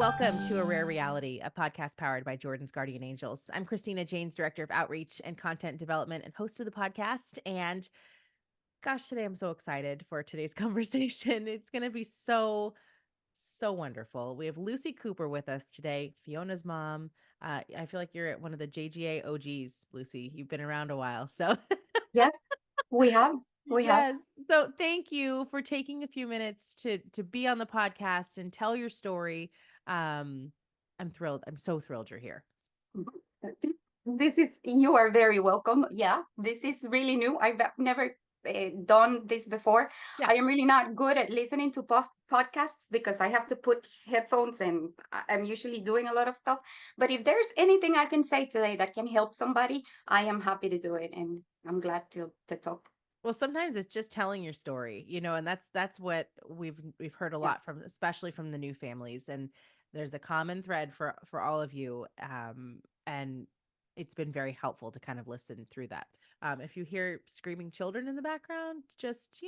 welcome to A Rare Reality, a podcast powered by Jordan's Guardian Angels. I'm Christina Janes, Director of Outreach and Content Development and host of the podcast. And gosh, today I'm so excited for today's conversation. It's going to be so wonderful. We have Lucy Cooper with us today, Fiona's mom. I feel like you're at one of the JGA OGs, Lucy. You've been around a while. So Yes, we have. We have. yes. So thank you for taking a few minutes to be on the podcast and tell your story. I'm thrilled. I'm so thrilled you're here. You are very welcome. Yeah, this is really new. I've never done this before. Yeah. I am really not good at listening to podcasts because I have to put headphones and I'm usually doing a lot of stuff. But if there's anything I can say today that can help somebody, I am happy to do it. And I'm glad to talk. Well, sometimes it's just telling your story, and that's what we've heard a Yeah. lot from, especially from the new families. And there's a common thread for all of you. And it's been very helpful to kind of listen through that. If you hear screaming children in the background, just,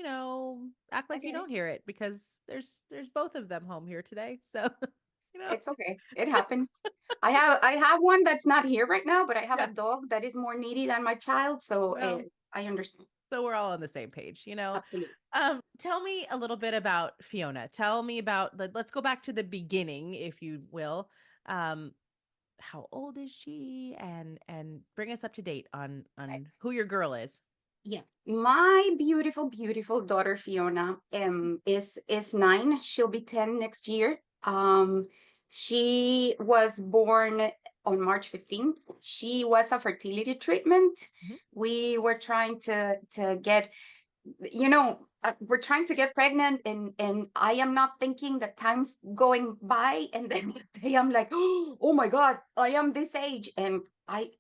act like you Okay. don't hear it because there's both of them home here today. So, you know, It's okay. It happens. I have one that's not here right now, but I have a yeah. dog that is more needy than my child, so Well, I understand. so we're all on the same page. Absolutely. Tell me a little bit about Fiona. Tell me about let's go back to the beginning, if you will. Um, how old is she? And bring us up to date on who your girl is. Yeah. My beautiful, beautiful daughter Fiona is 9. She'll be 10 next year. She was born on March 15th. She was a fertility treatment. Mhm. We were trying to get we're trying to get pregnant, and I am not thinking that time's going by, and then one day I'm like, oh my god, I am this age and I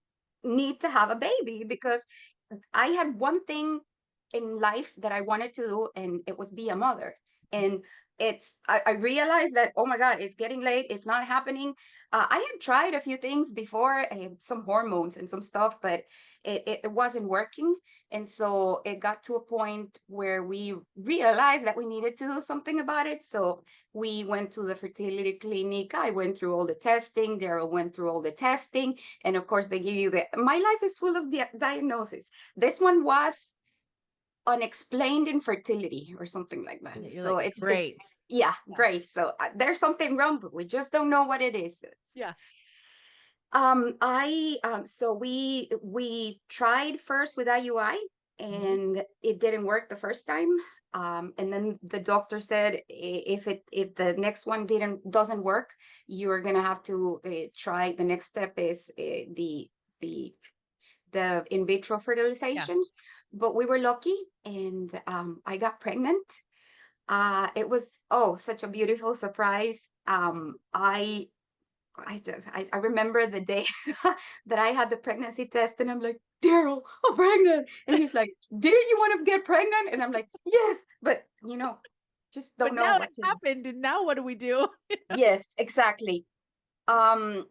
need to have a baby because I had one thing in life that I wanted to do, and it was be a mother. And I realized that, oh my God, it's getting late. It's not happening. I had tried a few things before, some hormones and some stuff, but it wasn't working. And so it got to a point where we realized that we needed to do something about it. So we went to the fertility clinic. I went through all the testing. Daryl went through all the testing. And of course, they give you my life is full of diagnosis. This one was unexplained infertility or something like that. You're So like, it's great. yeah, Yeah. great. So there's something wrong, but we just don't know what it is. Yeah. I so we tried first with IUI Hmm. and it didn't work the first time. And then the doctor said if the next one doesn't work, you're gonna have to try. The next step is the the in vitro Yeah. fertilization. But we were lucky, and I got pregnant. It was such a beautiful surprise. I remember the day that I had the pregnancy test, and I'm like, Daryl, I'm pregnant, and he's like, didn't you want to get pregnant? And I'm like, yes, but just But don't know now it what to do. happened, and now what do we do? Yes, exactly. Um,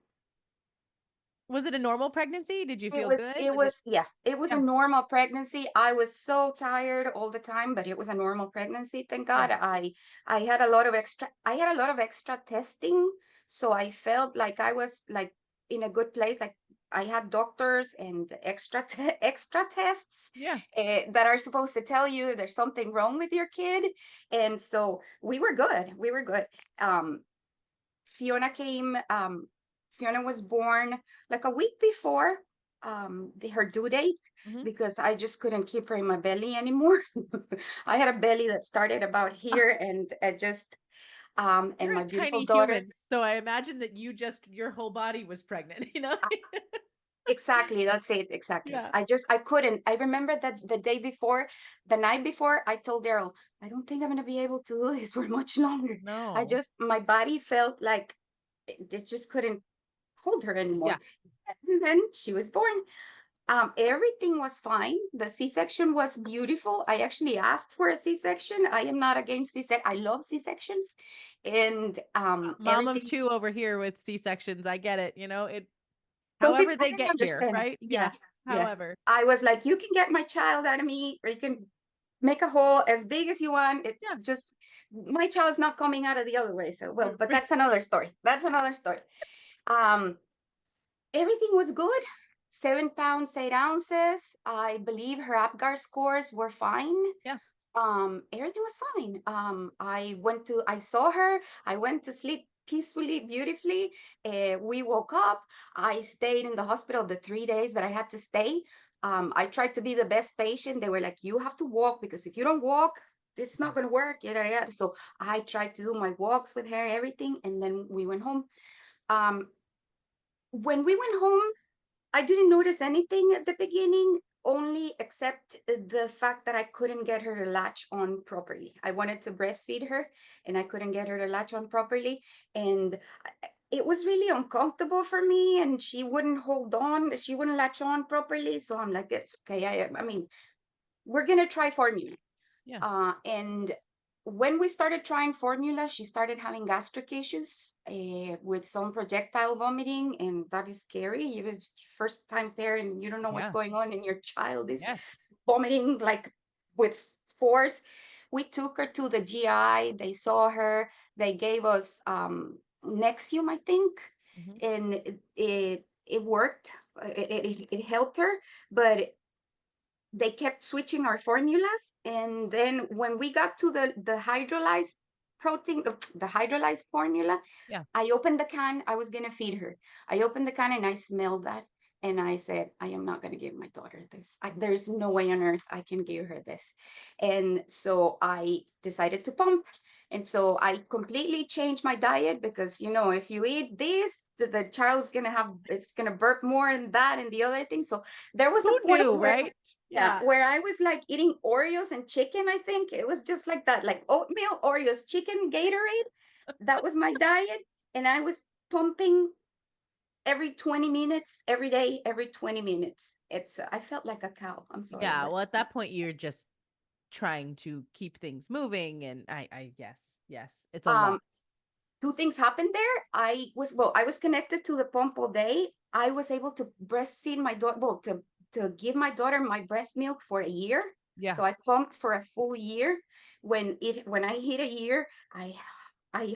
Was it a normal pregnancy? Did you It feel was good? it Was it? was yeah, it was a Yeah. normal pregnancy. I was so tired all the time, but it was a normal pregnancy. Thank Yeah. God. I had a lot of extra testing, so I felt like I was like in a good place. Like I had doctors and extra tests Yeah. that are supposed to tell you there's something wrong with your kid, and so we were good. We were good. Um, Fiona came, Fiona was born like a week before her due date Hmm. because I just couldn't keep her in my belly anymore. I had a belly that started about here and and You're my a beautiful tiny daughter. human, so I imagine that your whole body was pregnant. uh, Exactly, that's it. Exactly. Yeah. I couldn't. I remember that the day before, the night before, I told Daryl, I don't think I'm gonna be able to do this for much longer. No. My body felt like it just couldn't hold her anymore. Yeah. And then she was born. Everything was fine. The C-section was beautiful. I actually asked for a C-section. I am not against C-section. I love C-sections, and Mom of everything. two over here with C-sections. I get it. Some However people they don't get here, understand. right? Yeah, Yeah. yeah. However. I was like, you can get my child out of me, or you can make a hole as big as you want. It's Yeah. just my child's not coming out of the other way. So, well, but that's another story. That's another story. Um, Everything was good. 7 pounds, 8 ounces. I believe her APGAR scores were fine. Yeah. Everything was fine. I saw her. I went to sleep peacefully, beautifully. We woke up. I stayed in the hospital the 3 days that I had to stay. I tried to be the best patient. They were like, you have to walk because if you don't walk, this is not going to work. Yada, yada. So I tried to do my walks with her, everything. And then we went home. Um, when we went home, I didn't notice anything at the beginning, only except the fact that I couldn't get her to latch on properly. I wanted to breastfeed her and I couldn't get her to latch on properly. And it was really uncomfortable for me. And she wouldn't hold on, she wouldn't latch on properly. So I'm like, it's okay. I mean, we're going to try formula. Yeah. And when we started trying formula, she started having gastric issues with some projectile vomiting, and that is scary. You're first time parent, you don't know what's Yeah. going on, and your child is Yes. vomiting like with force. We took her to the GI. They saw her. They gave us Nexium, I think, Hmm. and it worked. It helped her, but they kept switching our formulas. And then when we got to the hydrolyzed protein, the hydrolyzed formula, Yeah. I opened the can. I was going to feed her. I opened the can and I smelled that. And I said, I am not going to give my daughter this. There's no way on earth I can give her this. And so I decided to pump. And so I completely changed my diet because, if you eat this, the child's going to it's going to burp more and that and the other thing. So there was a Who point knew, where, right? yeah, Yeah. where I was like eating Oreos and chicken, I think. It was just like that, like oatmeal, Oreos, chicken, Gatorade. That was my diet. And I was pumping every 20 minutes, every day, every 20 minutes. I felt like a cow. I'm sorry, Yeah. but Well, at that point, you're just trying to keep things moving. And yes, yes, it's a um, lot. two things happened there. I was connected to the pump all day. I was able to breastfeed my daughter, well, to give my daughter my breast milk for a year. Yeah. So I pumped for a full year. When I hit a year, I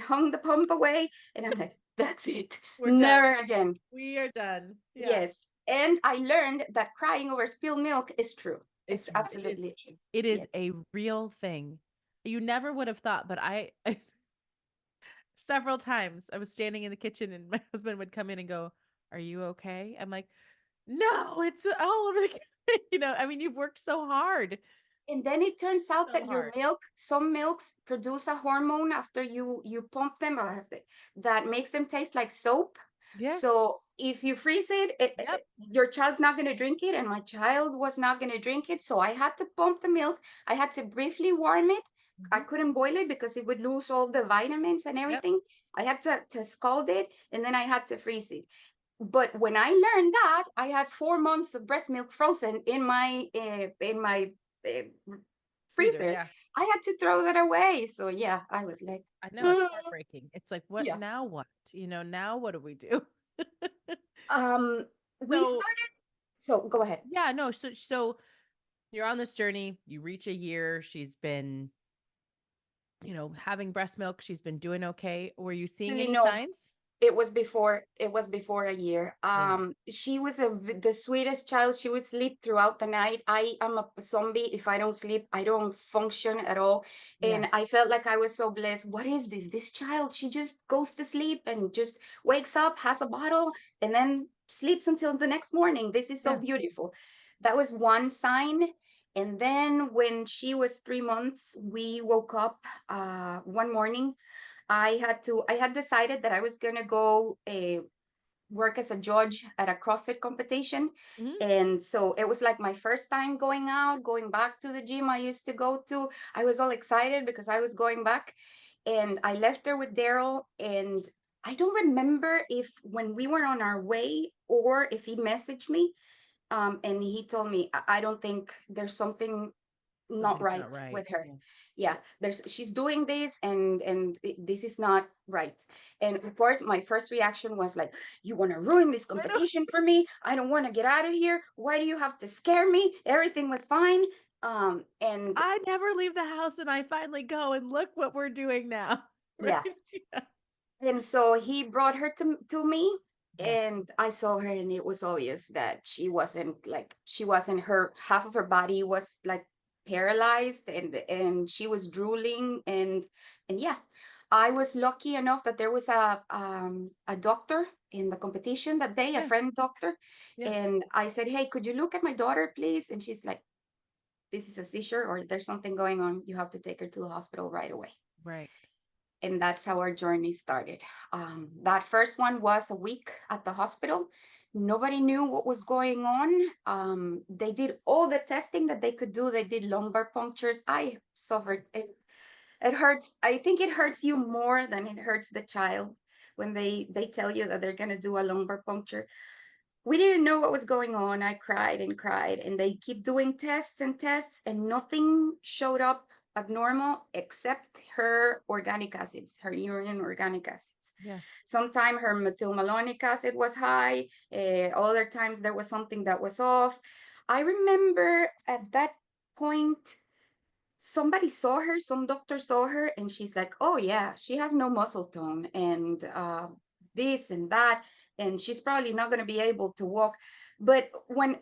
hung the pump away and I'm like, that's it. We're done. Never again. We are done. Yeah. Yes. And I learned that crying over spilled milk is true. It's It is, absolutely true. it is Yes. a real thing. You never would have thought, but I several times I was standing in the kitchen and my husband would come in and go, "Are you okay?" I'm like, "No, it's all over the kitchen." I mean, you've worked so hard. And then it turns out So that your hard. some milks produce a hormone after you pump them, that makes them taste like soap. Yes. So if you freeze it, Yep. your child's not going to drink it, and my child was not going to drink it. So I had to pump the milk. I had to briefly warm it. I Mhm. couldn't boil it because it would lose all the vitamins and Yep. everything. I had to scald it, and then I had to freeze it. But when I learned that, I had 4 months of breast milk frozen in my uh, Freezer, freezer. yeah. I had to throw that away. So yeah, I was like, I know it's "Mm." heartbreaking. It's like, what Yeah. now what? Now what do we do? Um, we So, started. So go ahead. yeah, no, so you're on this journey, you reach a year, she's been, having breast milk, she's been doing okay. Were you seeing Actually, any no. signs? It was before a year. Yeah. She was the sweetest child. She would sleep throughout the night. I am a zombie. If I don't sleep, I don't function at all. Yeah. And I felt like I was so blessed. What is this? This child, she just goes to sleep and just wakes up, has a bottle, and then sleeps until the next morning. This is so Yeah. beautiful. That was one sign. And then when she was 3 months, we woke up one morning. I had decided that I was gonna go work as a judge at a CrossFit competition. Mhm. And so it was like my first time going out, going back to the gym I used to go to. I was all excited because I was going back. And I left her with Daryl. And I don't remember if when we were on our way or if he messaged me. And he told me, I don't think there's something not Something's right not right. with her. Yeah. Yeah, she's doing this, and this is not right. And of course, my first reaction was like, you want to ruin this I know. competition for me? I don't want to get out of here. Why do you have to scare me? Everything was fine. And I never leave the house and I finally go and look what we're doing now. Right? yeah, Yeah. and so he brought her to me, Yeah. and I saw her, and it was obvious that she wasn't, her half of her body was like paralyzed, and she was drooling, and yeah. I was lucky enough that there was a doctor in the competition that day, a Yeah. friend doctor, Yeah. and I said, hey, could you look at my daughter, please? And she's like, this is a seizure, or there's something going on, you have to take her to the hospital right away. Right. And that's how our journey started. That first one was a week at the hospital. Nobody knew what was going on. They did all the testing that they could do. They did lumbar punctures. I suffered. It hurts. I think it hurts you more than it hurts the child when they tell you that they're gonna do a lumbar puncture. We didn't know what was going on. I cried and cried, and they keep doing tests and tests, and nothing showed up abnormal except her organic acids, her urine organic acids. Yeah. Sometimes her methylmalonic acid was high, other times there was something that was off. I remember at that point, somebody saw her, some doctor saw her, and she's like, oh yeah, she has no muscle tone, and this and that, and she's probably not going to be able to walk. But when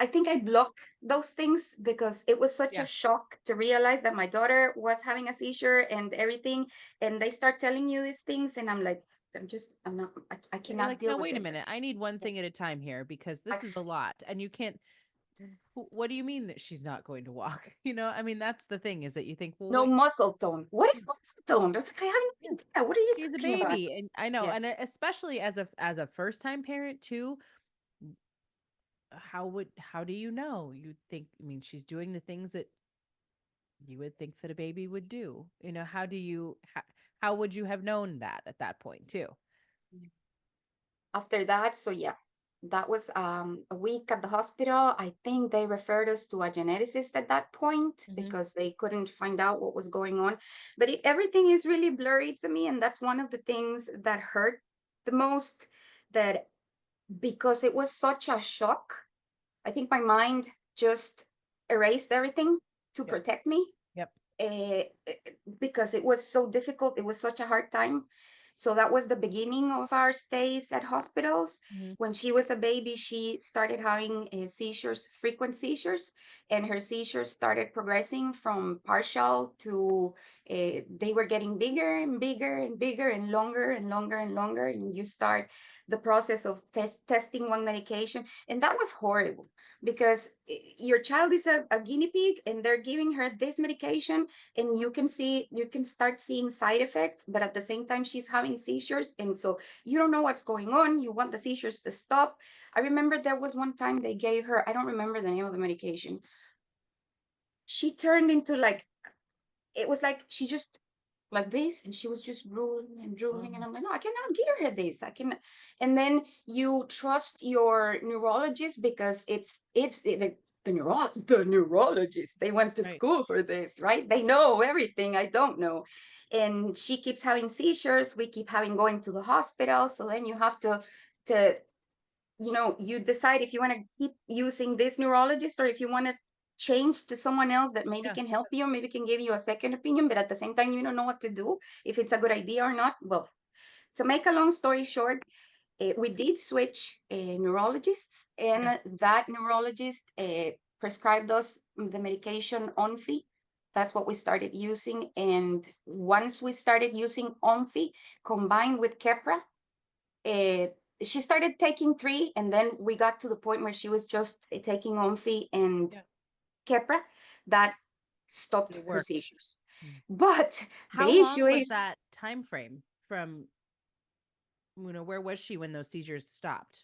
I think I blocked those things, because it was such a Yeah. shock to realize that my daughter was having a seizure and everything, and they start telling you these things, and I'm like, I'm not, I You're cannot like, deal no, with wait a this. minute. I need one thing at a time here because I, this is a lot. And you can't, what do you mean that she's not going to walk? I mean, that's the thing is that you think, well, no wait, muscle tone. What is muscle tone? That's like, I have yeah, no idea. What are you she's a talking about? baby. And I know, Yeah. and especially as a first time parent too, how do you know? You think, I mean, she's doing the things that you would think that a baby would do. How do you, how would you have known that at that point too? After that, so yeah, that was a week at the hospital. I think they referred us to a geneticist at that point Hmm. because they couldn't find out what was going on. But everything is really blurry to me, and that's one of the things that hurt the most. That because it was such a shock, I think my mind just erased everything to Yep. protect me, Yep. uh, because it was so difficult. It was such a hard time. So that was the beginning of our stays at hospitals. Hmm. When she was a baby, she started having seizures, frequent seizures, and her seizures started progressing from partial to they were getting bigger and bigger and bigger and longer and longer and longer. And you start the process of testing one medication. And that was horrible because your child is a guinea pig, and they're giving her this medication, and you can start seeing side effects, but at the same time she's having seizures, and so you don't know what's going on. You want the seizures to stop. I remember there was one time they gave her, I don't remember the name of the medication. She turned into like, it was like she just like this, and she was just drooling and drooling, and Oh, I'm like, no, I cannot give her this. I can. And then you trust your neurologist because it's the neurologist, they went to right. school for this, right? They know everything I don't know. And she keeps having seizures, we keep having going to the hospital, so then you have to you decide if you want to keep using this neurologist, or if you want to change to someone else that maybe Yeah. can help you, or maybe can give you a second opinion, but at the same time you don't know what to do, if it's a good idea or not. Well, to make a long story short, we did switch neurologists, Yeah. and that neurologist prescribed us the medication Onfi. That's what we started using, and once we started using Onfi combined with Kepra, uh, she started taking three, and then we got to the point where she was just taking Omfi and Yeah. Kepra. That stopped It her worked. seizures. Mm. But How the issue long was is, that time frame from, where was she when those seizures stopped?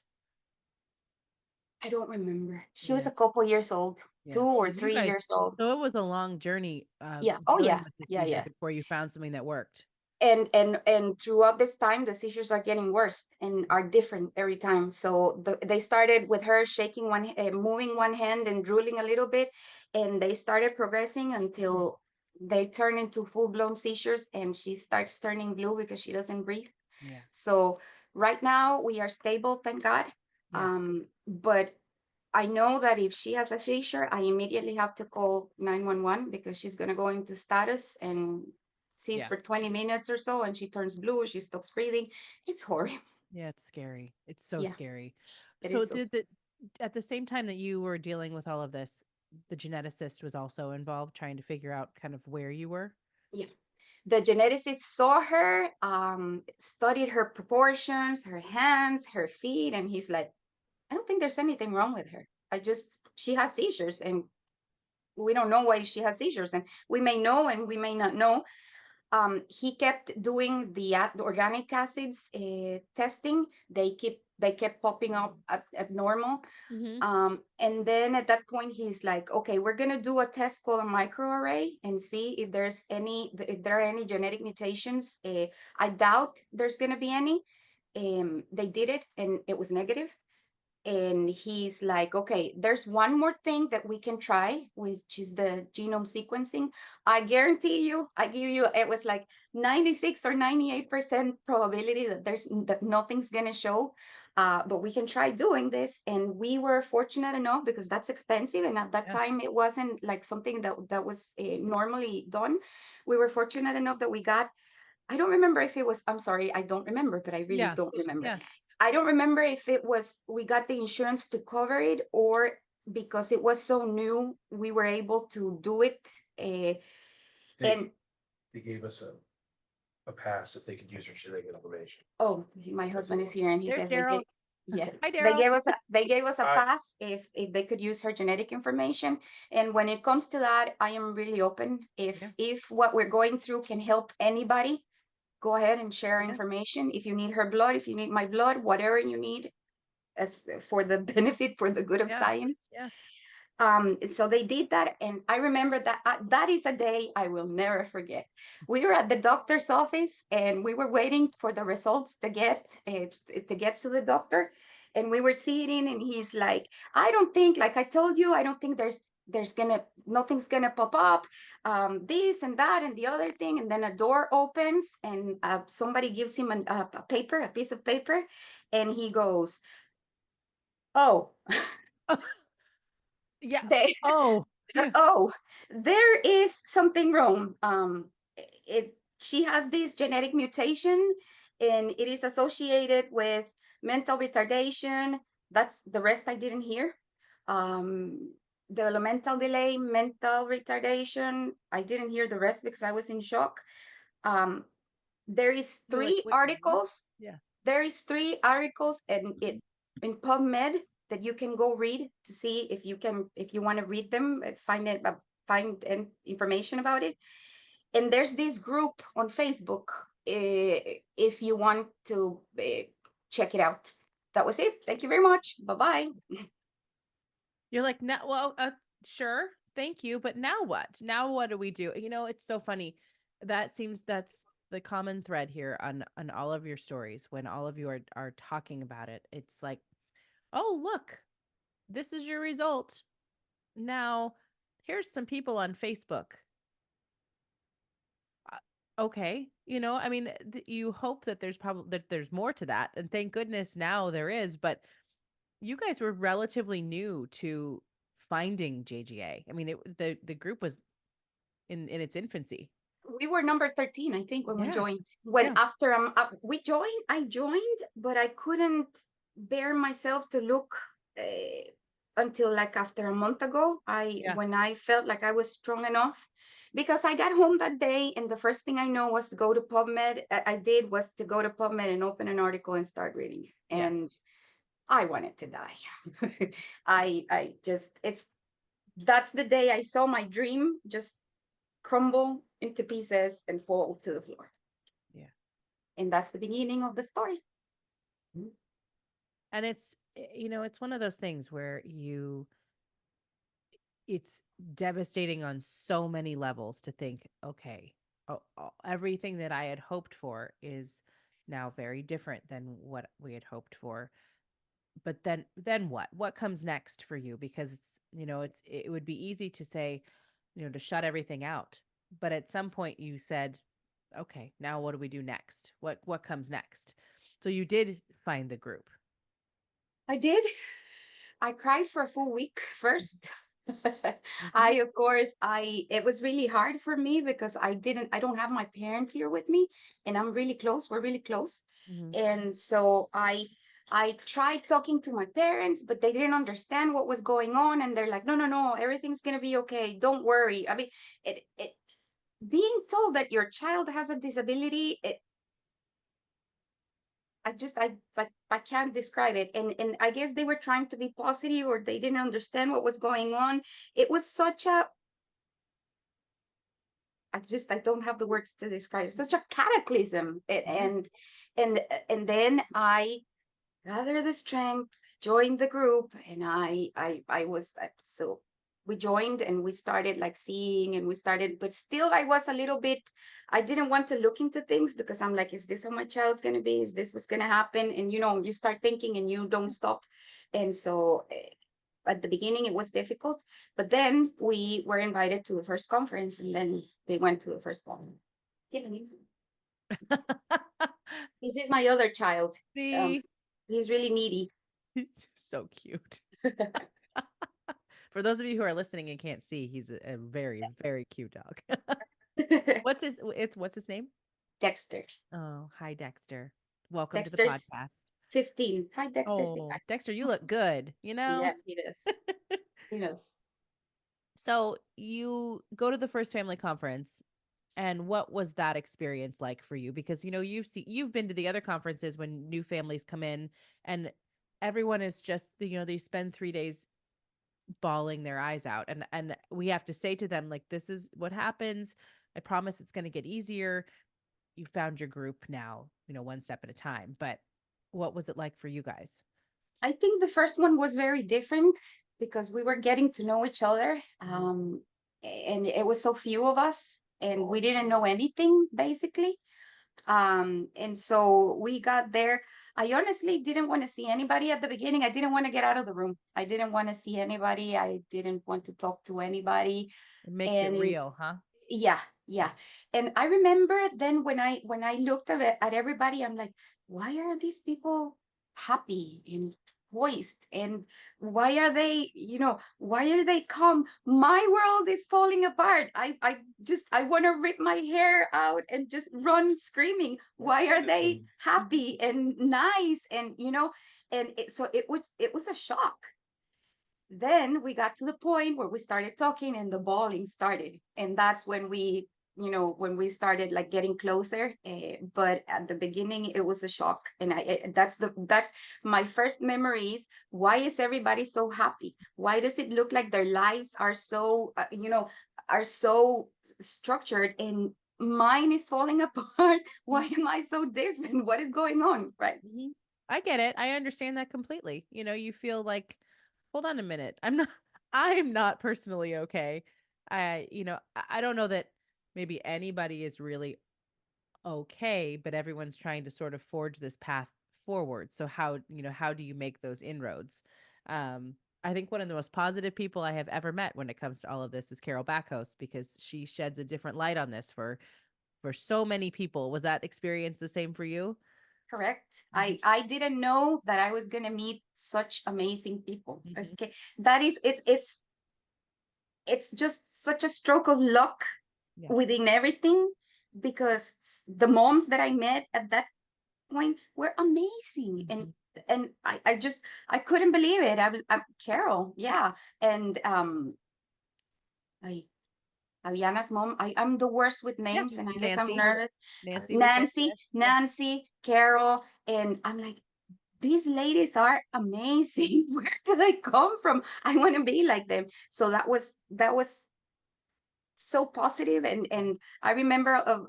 I don't remember. She was Yeah. a couple years old, two Yeah. So or you three guys, years old. so it was a long journey of Yeah. Oh dealing yeah. with the Yeah. seizure Yeah. before you found something that worked. and throughout this time the seizures are getting worse and are different every time. So they started with her shaking moving one hand and drooling a little bit, and they started progressing until they turn into full-blown seizures, and she starts turning blue because she doesn't breathe. Yeah. So right now we are stable, thank God. Yes. But I know that if she has a seizure, I immediately have to call 911 because she's going to go into status and sees Yeah. for 20 minutes or so, and she turns blue, she stops breathing. It's horrible. Yeah, it's scary. It's so Yeah, scary. it So is so did the at the same time that you were dealing with all of this, the geneticist was also involved trying to figure out kind of where you were? yeah. The geneticist saw her, studied her proportions, her hands, her feet, and he's like, I don't think there's anything wrong with her. She has seizures, and we don't know why she has seizures, and we may know and we may not know. He kept doing the organic acids testing. They kept popping up abnormal. Mhm. And then at that point, he's like, okay, we're gonna do a test called a microarray and see if there are any genetic mutations. I doubt there's gonna be any. They did it and it was negative. And he's like, okay, there's one more thing that we can try, which is the genome sequencing. I guarantee you, I give you, it was like 96 or 98% probability that nothing's gonna show. But we can try doing this. And we were fortunate enough, because that's expensive, and at that Yeah. time it wasn't like something that was normally done. We were fortunate enough that we got, I don't remember if it was, I'm sorry, I don't remember, but I really Yeah. don't remember. Yeah. I don't remember if it was, we got the insurance to cover it, or because it was so new, we were able to do it. Uh, They, and they gave us a pass if they could use our genetic information. oh, my husband is here and he There's says they Daryl. gave, yeah, Hi, they Daryl. gave us they gave us a I- pass if they could use her genetic information. And when it comes to that, I am really open. Yeah. If what we're going through can help anybody, go ahead and share Yeah. information. If you need her blood, if you need my blood, whatever you need, as for the benefit, for the good of Yeah. science. Yeah. So they did that, and I remember that that is a day I will never forget. We were at the doctor's office, and we were waiting for the results to get to the doctor, and we were sitting, and he's like, I don't think, like I told you, I don't think nothing's gonna pop up, this and that and the other thing. And then a door opens, and somebody gives him a piece of paper, and he goes, oh. Yeah. they Oh. Yeah. oh, there is something wrong. She has this genetic mutation, and it is associated with mental retardation. That's the rest I didn't hear. Developmental delay, mental retardation. I didn't hear the rest because I was in shock. Um, there is You're like, three wait, what? articles. Yeah. There is three articles, and it in PubMed that you can go read to see if you want to read them, find information about it. And there's this group on Facebook, if you want to check it out. That was it. Thank you very much. Bye bye. You're like, no, well, sure, thank you, but now what? Now what do we do? It's so funny. That's the common thread here on all of your stories when all of you are talking about it. It's like, oh, look, this is your result. Now, here's some people on Facebook. Okay, I mean, you hope that there's more to that, and thank goodness now there is, but you guys were relatively new to finding JGA. I mean, the group was in its infancy. We were number 13, I think, when we Yeah. joined. When Yeah. after we joined, I joined, but I couldn't bear myself to look until like after a month ago. Yeah. When I felt like I was strong enough, because I got home that day, and the first thing I know was to go to PubMed. I did was to go to PubMed and open an article and start reading it. Yeah. And I wanted to die. I just that's the day I saw my dream just crumble into pieces and fall to the floor. Yeah. And that's the beginning of the story. And it's one of those things where it's devastating on so many levels to think, okay, everything that I had hoped for is now very different than what we had hoped for. But then what comes next for you? Because it would be easy to say, to shut everything out, but at some point you said, okay, now what do we do next? What comes next? So you did find the group. I did. I cried for a full week first. Mhm. Of course, it was really hard for me because I don't have my parents here with me, and I'm really close. We're really close. Mhm. And so I tried talking to my parents, but they didn't understand what was going on. And they're like, no, no, no, everything's going to be okay. Don't worry. I mean, it being told that your child has a disability, I can't describe it. And I guess they were trying to be positive, or they didn't understand what was going on. It was such a, I don't have the words to describe it, such a cataclysm. Yes. And then I gathered the strength, joined the group, and I was so we joined and we started like seeing, and we started, but still I was a little bit, I didn't want to look into things because I'm like, is this how my child's going to be? Is this what's going to happen? And you start thinking and you don't stop. And so at the beginning it was difficult, but then we were invited to the first conference, and then we went to the first one. This is my other child. um See, he's really needy. it's so cute. For those of you who are listening and can't see, he's a very, very cute dog. What's his name? Dexter. Oh, hi Dexter. Welcome to the Dexter's podcast. 15. Hi, Dexter. Say Oh, hi. Dexter, you look good, Yeah, he does. He does. So you go to the first family conference, and what was that experience like for you? Because you've been to the other conferences when new families come in, and everyone is just they spend 3 days bawling their eyes out, and we have to say to them, like, this is what happens. I promise it's going to get easier. You found your group now, one step at a time. But what was it like for you guys? I think the first one was very different because we were getting to know each other. And it was so few of us, and we didn't know anything basically. And so we got there. I honestly didn't want to see anybody at the beginning. I didn't want to get out of the room. I didn't want to see anybody. I didn't want to talk to anybody. It makes it And real, huh? yeah, yeah. And I remember then when I looked at everybody, I'm like, why are these people happy and poised? And why are they calm? My world is falling apart. I want to rip my hair out and just run screaming. Why are they happy and nice? So it was a shock. Then we got to the point where we started talking and the bawling started, and that's when we started like getting closer. But at the beginning it was a shock, and that's my first memories. Why is everybody so happy? Why does it look like their lives are so structured, and mine is falling apart? Why am I so different? What is going on, right? Mhm. I get it. I understand that completely. You feel like, hold on a minute. I'm not personally okay. I don't know that maybe anybody is really okay, but everyone's trying to sort of forge this path forward. So how do you make those inroads? Um, I think one of the most positive people I have ever met when it comes to all of this is Carol Backhouse, because she sheds a different light on this for so many people. Was that experience the same for you? Correct. Mhm. I didn't know that I was gonna meet such amazing people. Mhm. Okay, that is it's just such a stroke of luck Yeah. within everything, because the moms that I met at that point were amazing. and Mhm. and I couldn't believe it. I'm Carol, yeah. And I Aviana's mom. I'm the worst with Yeah. names, and I guess I'm Nancy. nervous. Nancy was there. Nancy, Yes. Yes. Nancy, Carol, and I'm like, these ladies are amazing. Where do they come from? I want to be like them. So that was so positive. And I remember of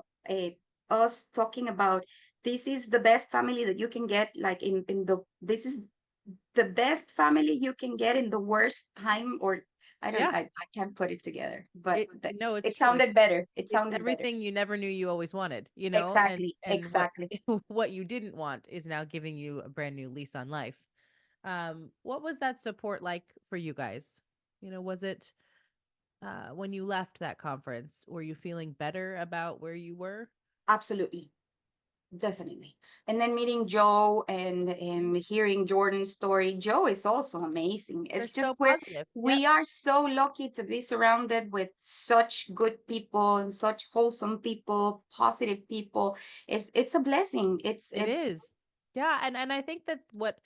us talking about, this is the best family that you can get, like this is the best family you can get in the worst time, or Yeah. I can't put it together, but No, it's it true. sounded better. It It's sounded better. everything you never knew you always wanted, Exactly, and what exactly. what you didn't want is now giving you a brand new lease on life. What was that support like for you guys? Was it when you left that conference, were you feeling better about where you were? Absolutely. Definitely. And then meeting Joe and hearing Jordan's story. Joe is also amazing. They're It's so just where positive. Yep. we are so lucky to be surrounded with such good people and such wholesome people, positive people. It's a blessing. It is. Yeah, and I think that what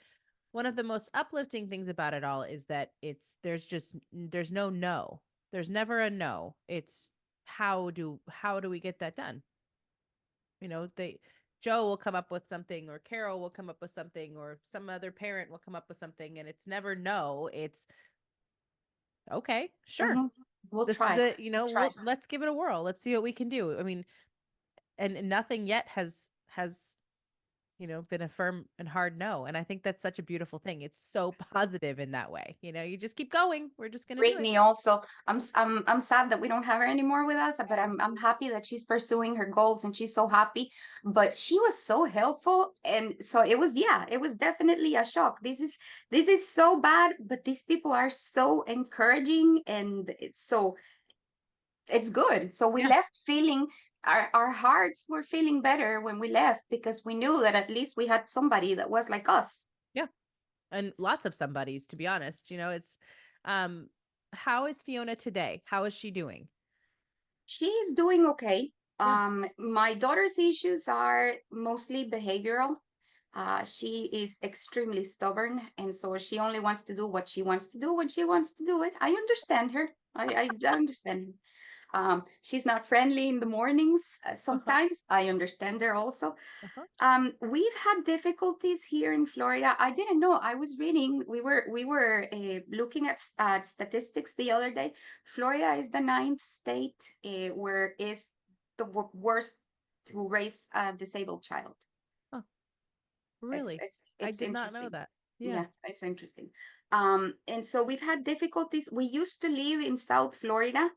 one of the most uplifting things about it all is that there's no no. There's never a no. It's how do we get that done? They Joe will come up with something, or Carol will come up with something, or some other parent will come up with something, and it's never no. It's okay, sure. Mhm. We'll This is try. it, Try. let's give it a whirl. Let's see what we can do. I mean, and nothing yet has been a firm and hard no. And I think that's such a beautiful thing. It's so positive in that way. You just keep going. We're just gonna do it. Brittany also. I'm sad that we don't have her anymore with us, but I'm happy that she's pursuing her goals and she's so happy. But she was so helpful, and so it was definitely a shock. This is so bad, but these people are so encouraging, and it's good. So we Yeah. left feeling our hearts were feeling better when we left because we knew that at least we had somebody that was like us. Yeah. And lots of somebodies, to be honest. It's um how is Fiona today? How is she doing? She's doing okay. Yeah. My daughter's issues are mostly behavioral. She is extremely stubborn, and so she only wants to do what she wants to do when she wants to do it. I understand her. I understand her. She's not friendly in the mornings. Uh-huh. Sometimes I understand her also. Uh-huh. We've had difficulties here in Florida. I didn't know. I was reading. We were looking at statistics the other day. Florida is the ninth state where is the worst to raise a disabled child. Oh, It's really? it's I it's did not know interesting. that. Yeah. Yeah, it's interesting. And so we've had difficulties. We used to live in South Florida,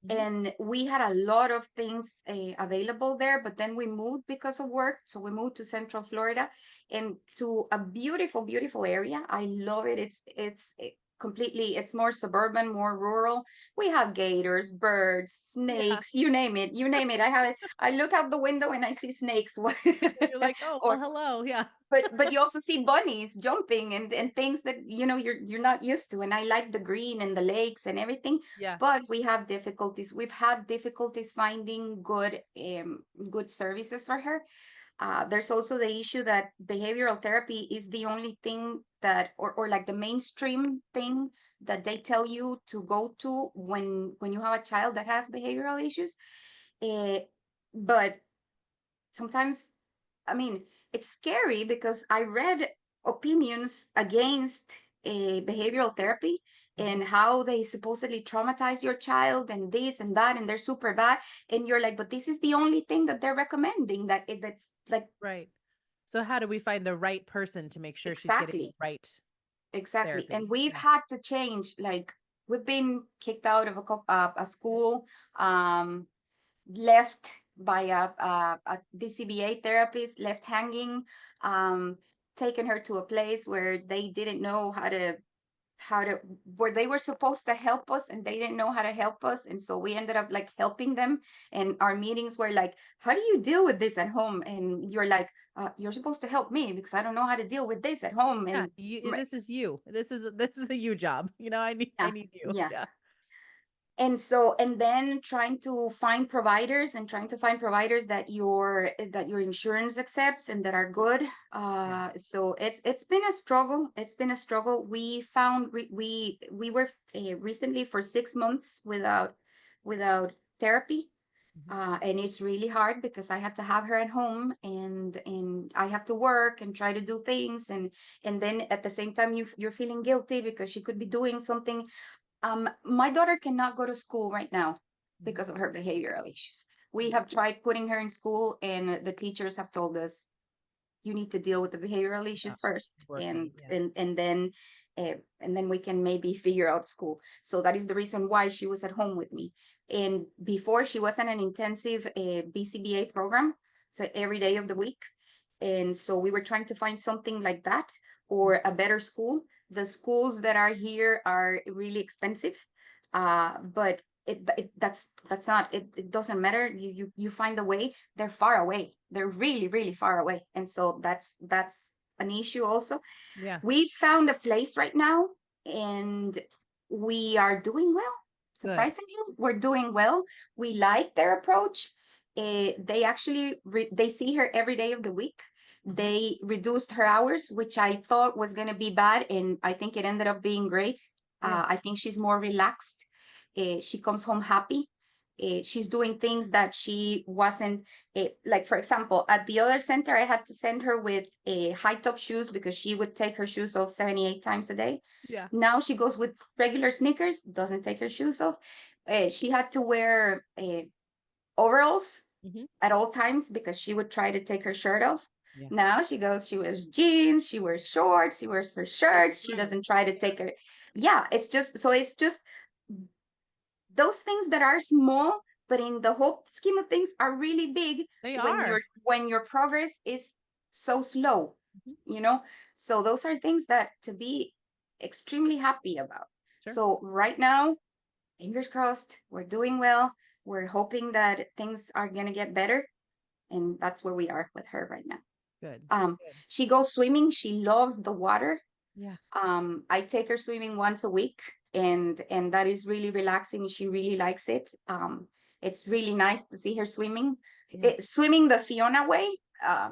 Mhm. and we had a lot of things available there, but then we moved because of work. So we moved to Central Florida and to a beautiful, beautiful area. I love it. Completely, it's more suburban, more rural. We have gators, birds, Yeah. snakes, you name it, you name it. I look out the window and I see snakes. You're like, oh, or well, hello. Yeah. but you also see bunnies jumping and things that you're not used to, and I like the green and the lakes and everything. Yeah. But we've had difficulties finding good services for her. There's also the issue that behavioral therapy is the only thing that or like the mainstream thing that they tell you to go to when you have a child that has behavioral issues. uh, but sometimes, I mean, it's scary because I read opinions against behavioral therapy Mhm. and how they supposedly traumatize your child and this and that, and they're super bad. And you're like, but this is the only thing that they're recommending that's like Right. So how do we find the right person to make sure she's getting the exactly, right exactly. And therapy? we've Yeah. had to change. Like we've been kicked out of a school. Left by a BCBA therapist, left hanging, um, taken her to a place where they didn't know how to where they were supposed to help us and they didn't know how to help us, and so we ended up like helping them. And our meetings were like, how do you deal with this at home? And you're like, you're supposed to help me because I don't know how to deal with this at home. Yeah. And This is you. This is the you job. I yeah, need you. yeah. Yeah. And then trying to find providers and trying to find providers that your insurance accepts and that are good. Yeah. So it's been a struggle. It's been a struggle. We found we were recently for 6 months without therapy. Mhm. And it's really hard because I have to have her at home, and I have to work and try to do things, and then at the same time you're feeling guilty because she could be doing something. My daughter cannot go to school right now Mhm. because of her behavioral issues. We Mhm. have tried putting her in school, and the teachers have told us you need to deal with the behavioral Yeah. issues first, Working. and Yeah. and and then and then we can maybe figure out school. So that is the reason why she was at home with me. And before, she was in an intensive BCBA program, so every day of the week. And so we were trying to find something like that, or a better school. The schools that are here are really expensive, but that's not it. It doesn't matter. You find a way. They're far away. They're really, really far away, and so that's an issue also. Yeah. We found a place right now, and we are doing well. Good. Surprisingly, we're doing well. We like their approach. They actually they see her every day of the week. They reduced her hours, which I thought was going to be bad, and I think it ended up being great. Yeah. I think she's more relaxed. She comes home happy. She's doing things that she wasn't, like, for example, at the other center, I had to send her with high top shoes because she would take her shoes off 78 times a day. Yeah. Now she goes with regular sneakers, doesn't take her shoes off. She had to wear overalls Mhm. at all times because she would try to take her shirt off. Yeah. Now she wears jeans, she wears shorts, she wears her shirts. She Right. doesn't try to take her. Yeah, it's just those things that are small, but in the whole scheme of things are really big They when are. your progress is so slow, Mhm. you know? So those are things that to be extremely happy about. Sure. So right now, fingers crossed, we're doing well. We're hoping that things are gonna get better. And that's where we are with her right now. Good. Um, Good. she goes swimming. She loves the water. Yeah. I take her swimming once a week, and that is really relaxing. She really likes it. It's really nice to see her swimming. Yeah. Swimming the Fiona way,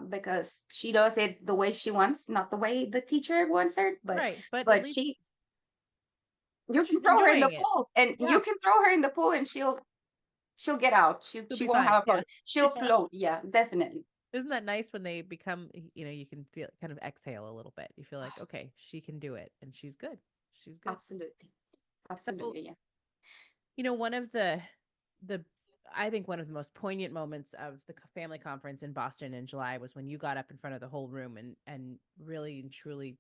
because she does it the way she wants, not the way the teacher wants her. Right. But at But least you she's can throw her in the enjoying it. pool, and Yeah. you can throw her in the pool, and she'll get out. She'll She be won't fine. have a Yeah. problem. She'll Yeah. float. Yeah, definitely. Isn't that nice when they become, you can feel kind of exhale a little bit. You feel like, okay, she can do it and she's good. She's good. Absolutely. So, Absolutely. Yeah. one of the I think one of the most poignant moments of the family conference in Boston in July was when you got up in front of the whole room and really and truly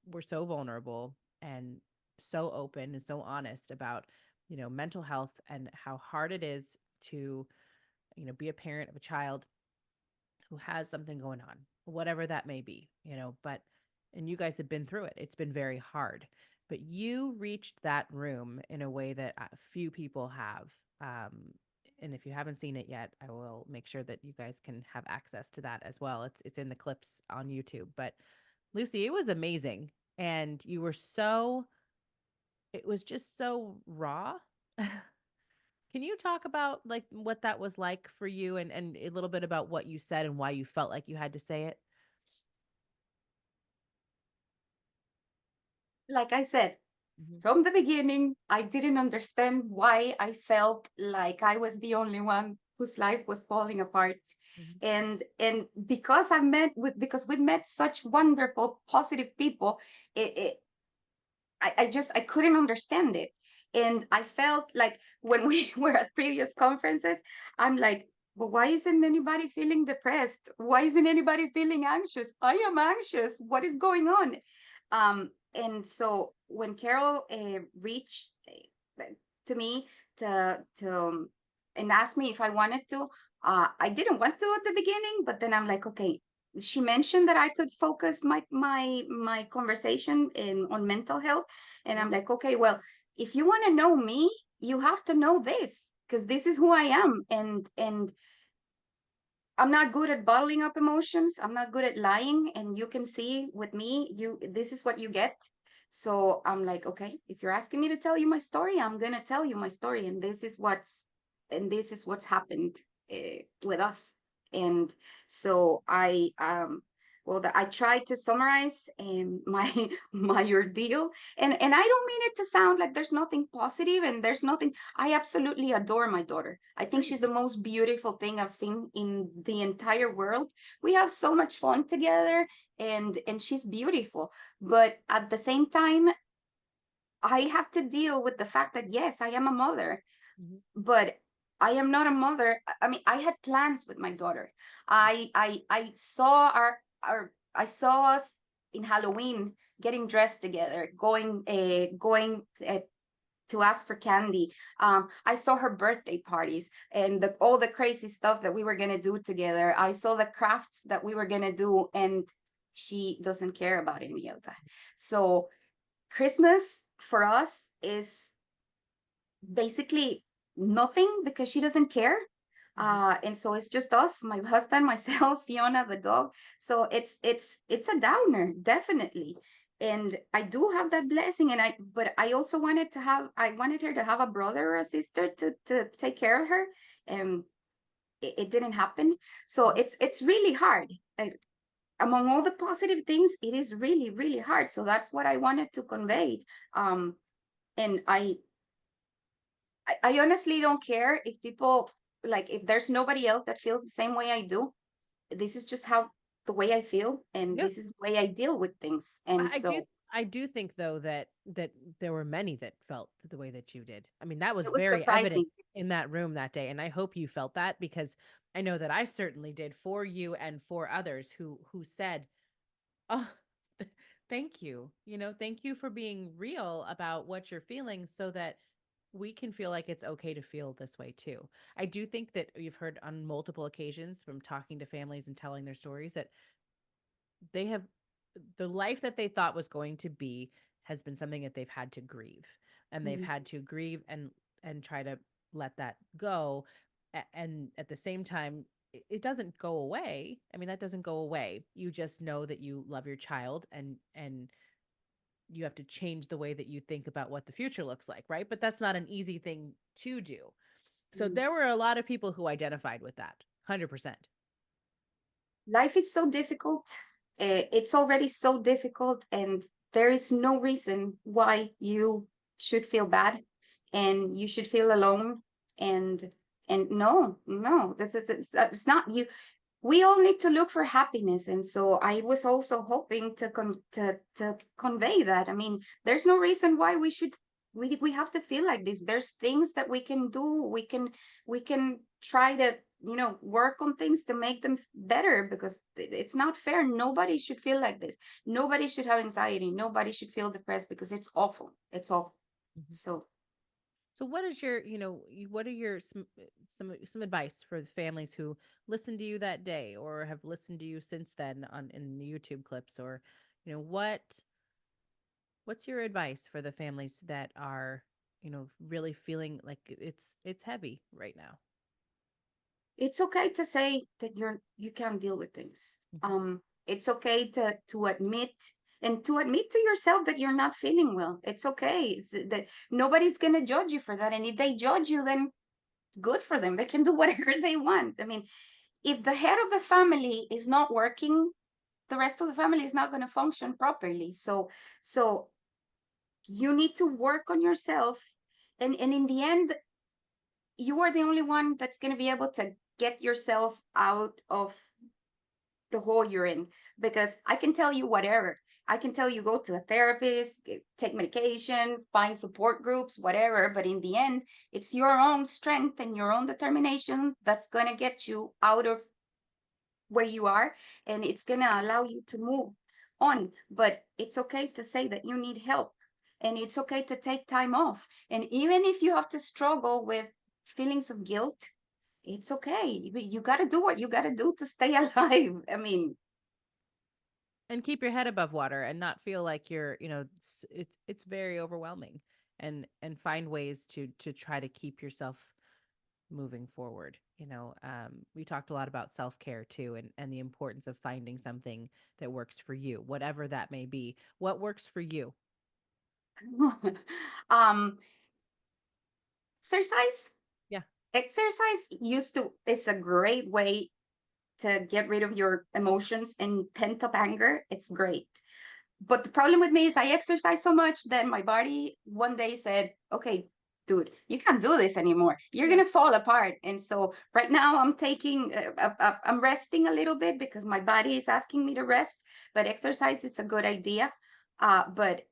were so vulnerable and so open and so honest about, mental health and how hard it is to, be a parent of a child who has something going on, whatever that may be, and you guys have been through it. It's been very hard, but you reached that room in a way that few people have. And if you haven't seen it yet, I will make sure that you guys can have access to that as well. It's in the clips on YouTube. But Lucy, it was amazing. And it was just so raw. Can you talk about like what that was like for you and a little bit about what you said and why you felt like you had to say it? Like I said, Mhm. from the beginning, I didn't understand why I felt like I was the only one whose life was falling apart. Mhm. And because we met such wonderful, positive people, it I couldn't understand it. And I felt like when we were at previous conferences, I'm like, but why isn't anybody feeling depressed? Why isn't anybody feeling anxious? I am anxious. What is going on? And so when Carol reached to me to and asked me if I wanted to, I didn't want to at the beginning, but then I'm like, okay, she mentioned that I could focus my conversation on mental health, and Yeah. I'm like, okay, well, if you want to know me, you have to know this because this is who I am, and I'm not good at bottling up emotions. I'm not good at lying, and you can see with me, this is what you get. So I'm like, okay, if you're asking me to tell you my story, I'm gonna tell you my story, and this is what's happened with us. And so I tried to summarize my my ordeal, and I don't mean it to sound like there's nothing positive and there's nothing. I absolutely adore my daughter. I think Great. she's the most beautiful thing I've seen in the entire world. We have so much fun together, and she's beautiful. But at the same time, I have to deal with the fact that yes, I am a mother, Mhm. but I am not a mother. I mean, I had plans with my daughter. I saw I saw us in Halloween getting dressed together, going to ask for candy. I saw her birthday parties and all the crazy stuff that we were gonna do together. I saw the crafts that we were gonna do, and she doesn't care about any of that. So Christmas for us is basically nothing because she doesn't care. And so it's just us, my husband, myself, Fiona, the dog. So it's a downer, definitely. And I do have that blessing, but I also I wanted her to have a brother or a sister to take care of her, and it didn't happen. So it's really hard. Among all the positive things, it is really, really hard. So that's what I wanted to convey. And I honestly don't care if people, like, if there's nobody else that feels the same way I do. This is just how the way I feel, and Yep. this is the way I deal with things. And I do so I do think though that there were many that felt the way that you did. I mean, that was it was very surprising. evident in that room that day, and I hope you felt that because I know that I certainly did for you and for others who said, "Oh, thank you. You know, thank you for being real about what you're feeling so that we can feel like it's okay to feel this way too." I do think that you've heard on multiple occasions from talking to families and telling their stories that they have the life that they thought was going to be has been something that they've had to grieve, and they've Mhm. had to grieve and try to let that go. And at the same time, it doesn't go away. I mean, that doesn't go away. You just know that you love your child, and you have to change the way that you think about what the future looks like, right? But that's not an easy thing to do. So Mhm. there were a lot of people who identified with that. 100%. Life is so difficult. It's already so difficult, and there is no reason why you should feel bad and you should feel alone. And no, no, it's not you. We all need to look for happiness, and so I was also hoping to convey that. I mean, there's no reason why we have to feel like this. There's things that we can do. We can try to, work on things to make them better, because it's not fair. Nobody should feel like this. Nobody should have anxiety. Nobody should feel depressed, because it's awful. It's awful. Mhm. So So what is your, what are your some advice for the families who listened to you that day or have listened to you since then on in the YouTube clips, or what's your advice for the families that are, really feeling like it's heavy right now? it's okay to say that you can't deal with things. Mhm. It's okay to admit, and to admit to yourself that you're not feeling well. It's okay. It's that nobody's gonna judge you for that. And if they judge you, then good for them. They can do whatever they want. I mean, if the head of the family is not working, the rest of the family is not going to function properly. So you need to work on yourself, and in the end, you are the only one that's going to be able to get yourself out of the hole you're in. Because I can tell you whatever. I can tell you go to a therapist, take medication, find support groups, whatever. But in the end, it's your own strength and your own determination that's going to get you out of where you are, and it's going to allow you to move on. But it's okay to say that you need help, and it's okay to take time off. And even if you have to struggle with feelings of guilt, it's okay. You got to do what you got to do to stay alive. I mean, And keep your head above water and not feel like you're, it's very overwhelming, and find ways to try to keep yourself moving forward. We talked a lot about self-care too, and the importance of finding something that works for you, whatever that may be. What works for you? um exercise. Yeah. Exercise used to is a great way to get rid of your emotions and pent up anger. It's great. But the problem with me is I exercise so much that my body one day said, okay, dude, you can't do this anymore. You're Yeah. going to fall apart. And so right now I'm resting a little bit because my body is asking me to rest, but exercise is a good idea. But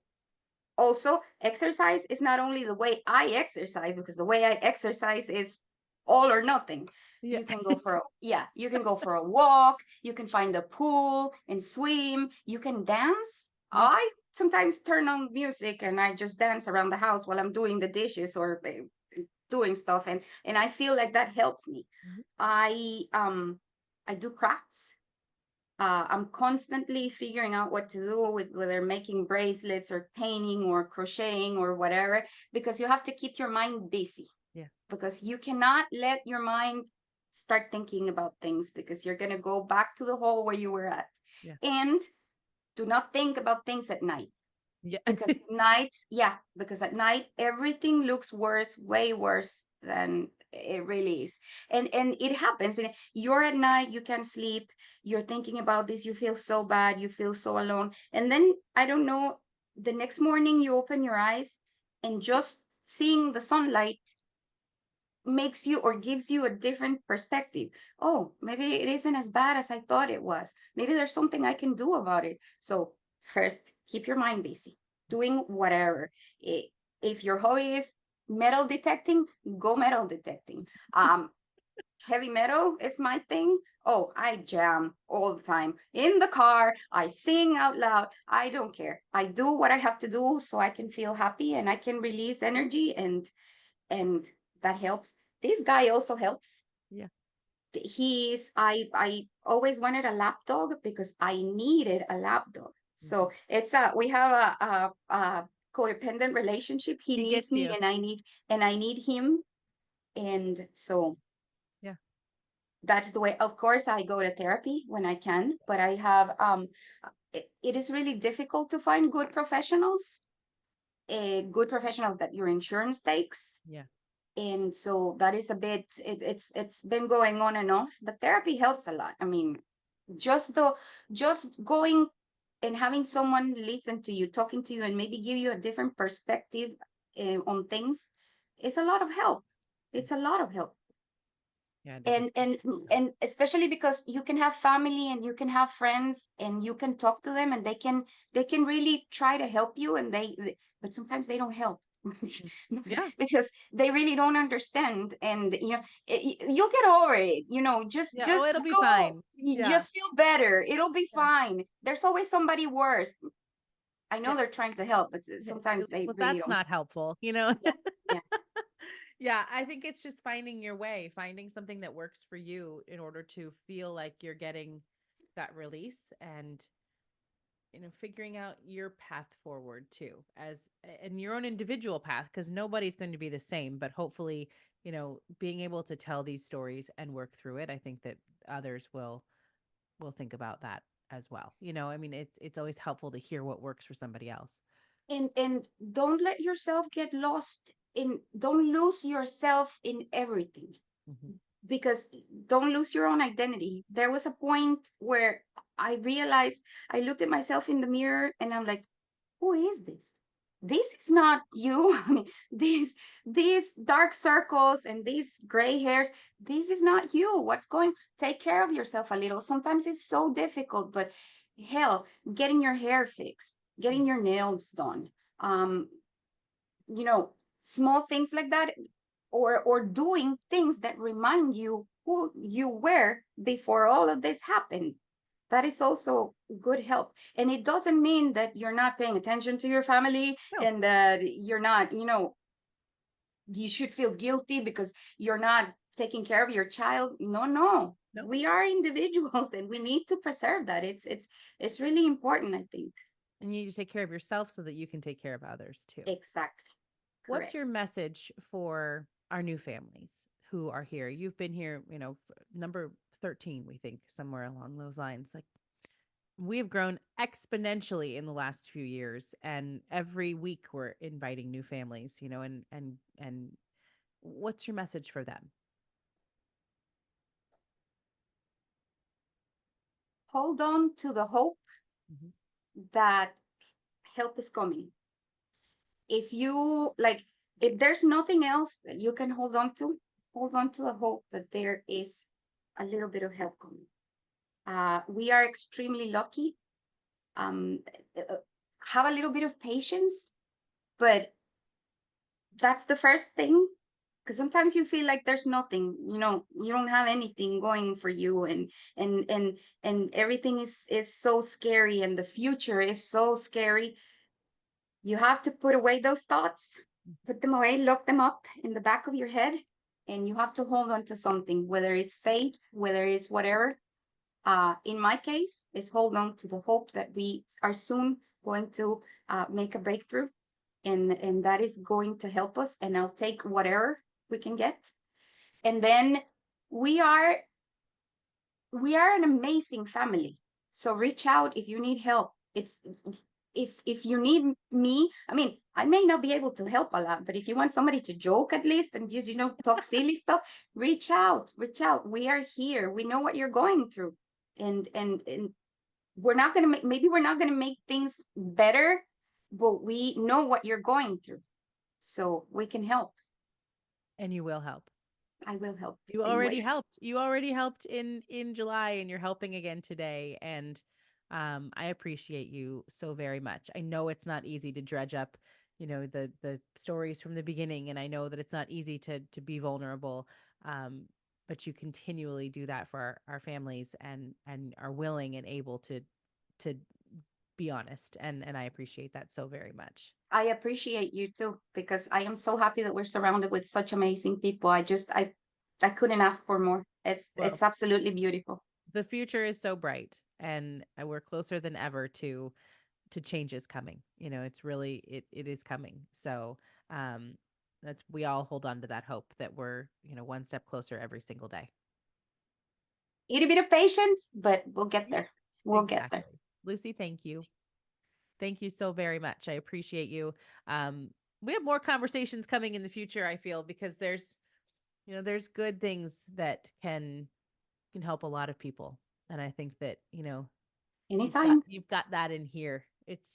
also, exercise is not only the way I exercise, because the way I exercise is all or nothing. Yeah. You can go for a walk, you can find a pool and swim, you can dance. Yeah. sometimes turn on music and I just dance around the house while I'm doing the dishes or doing stuff, and I feel like that helps me. Mhm. I do crafts. I'm constantly figuring out what to do with whether making bracelets or painting or crocheting or whatever, because you have to keep your mind busy. Yeah. Because you cannot let your mind start thinking about things, because you're going to go back to the hole where you were at. Yeah. And do not think about things at night, Yeah. because nights, yeah, because at night everything looks worse, way worse than it really is. And it happens when you're at night, you can't sleep, you're thinking about this, you feel so bad, you feel so alone, and then I don't know, the next morning you open your eyes and just seeing the sunlight makes you or gives you a different perspective. Oh, maybe it isn't as bad as I thought it was. Maybe there's something I can do about it. So first, keep your mind busy, doing whatever. If your hobby is metal detecting, go metal detecting. Heavy metal is my thing. Oh, I jam all the time in the car. I sing out loud. I don't care. I do what I have to do so I can feel happy and I can release energy, and that helps. This guy also helps. Yeah. I always wanted a lap dog because I needed a lap dog. Mhm. So it's a we have a codependent relationship. He He needs gets me you. and I need him. And so Yeah. that's the way. Of course, I go to therapy when I can, but I have it is really difficult to find good professionals that your insurance takes. Yeah. And so that is a bit it's been going on and off, but therapy helps a lot. I mean, just going and having someone listen to you, talking to you, and maybe give you a different perspective on things is a lot of help. It's a lot of help. Yeah. It does a and huge and amount of help. and especially because you can have family and you can have friends and you can talk to them and they can really try to help you, and but sometimes they don't help. Mm. Yeah. Because they really don't understand, and you'll get over it, just Yeah. Oh, just it'll be go, fine. you Yeah. just feel better, it'll be Yeah. fine. There's always somebody worse. I Yeah. know they're trying to help, but Yeah. sometimes they Well, really that's don't. not helpful, you know? Yeah, yeah. Yeah, I think it's just finding your way, finding something that works for you in order to feel like you're getting that release and figuring out your path forward too as and your own individual path because nobody's going to be the same, but hopefully, being able to tell these stories and work through it, I think that others will think about that as well. I mean, it's always helpful to hear what works for somebody else. And don't let yourself get lost in don't lose yourself in everything, Mhm. because don't lose your own identity. There was a point where I realized, I looked at myself in the mirror and I'm like, who is this? This is not you. I mean, these dark circles and these gray hairs, this is not you. What's going? Take care of yourself a little. Sometimes it's so difficult, but hell, getting your hair fixed, Mm. getting your nails done, um, you know, small things like that, or doing things that remind you who you were before all of this happened. That is also good help. And it doesn't mean that you're not paying attention to your family No, and that you're not, you should feel guilty because you're not taking care of your child. No, no. no. We are individuals and we need to preserve that. It's really important, I think. And you need to take care of yourself so that you can take care of others too. Exactly. What's Correct. your message for our new families who are here? You've been here, number 13, we think, somewhere along those lines. Like we have grown exponentially in the last few years, and every week we're inviting new families, and what's your message for them? Hold on to the hope Mhm. that help is coming. If you like, if there's nothing else that you can hold on to the hope that there is a little bit of help coming. We are extremely lucky. Um, uh, have a little bit of patience, but that's the first thing. Because sometimes you feel like there's nothing, you don't have anything going for you, and everything is so scary, and the future is so scary. You have to put away those thoughts, put them away, lock them up in the back of your head, and you have to hold on to something, whether it's faith, whether it's whatever. In my case, is hold on to the hope that we are soon going to make a breakthrough, and that is going to help us. And I'll take whatever we can get. And then we are an amazing family. So reach out if you need help. It's if you need me, I mean, I may not be able to help a lot, but if you want somebody to joke at least and just, talk silly stuff, reach out. We are here. We know what you're going through. And we're not gonna maybe we're not gonna make things better, but we know what you're going through. So we can help. And you will help. I will help. You in already what- helped. You already helped in July, and you're helping again today. And I appreciate you so very much. I know it's not easy to dredge up, the stories from the beginning, and I know that it's not easy to be vulnerable. But you continually do that for our families, and are willing and able to be honest, and I appreciate that so very much. I appreciate you too, because I am so happy that we're surrounded with such amazing people. I couldn't ask for more. It's Well, absolutely beautiful. the future is so bright, and we're closer than ever to changes coming. It's really it is coming. So that's we all hold on to that hope that we're, one step closer every single day. Need a bit of patience, but we'll get there. We'll get there. Exactly. Lucy, thank you. Thank you so very much. I appreciate you. We have more conversations coming in the future, I feel, because there's good things that can help a lot of people. And I think that, Anytime. you've got that in here. It's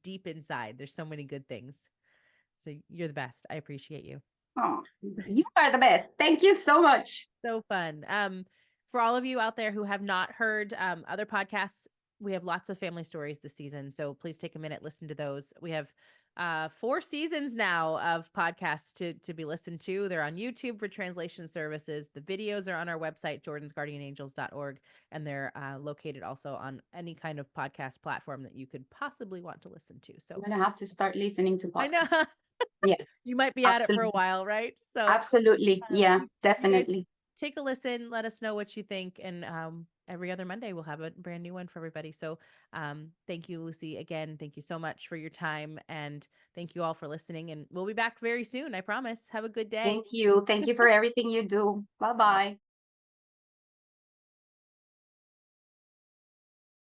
deep inside. There's so many good things. So you're the best. I appreciate you. Oh, you are the best. Thank you so much. So fun. For all of you out there who have not heard other podcasts, we have lots of family stories this season. So please take a minute, listen to those. We have 4 seasons now of podcasts to be listened to. They're on YouTube for translation services. The videos are on our website, jordansguardianangels.org, and they're located also on any kind of podcast platform that you could possibly want to listen to. So I'm gonna have to start listening to I know podcasts. Yeah, you might be at it for a absolutely. while, right? So Absolutely. Yeah, you guys definitely. take a listen. Let us know what you think. And every other Monday, we'll have a brand new one for everybody. So thank you, Lucy. Again, thank you so much for your time. And thank you all for listening. And we'll be back very soon. I promise. Have a good day. Thank you. Thank you for everything you do. Bye-bye.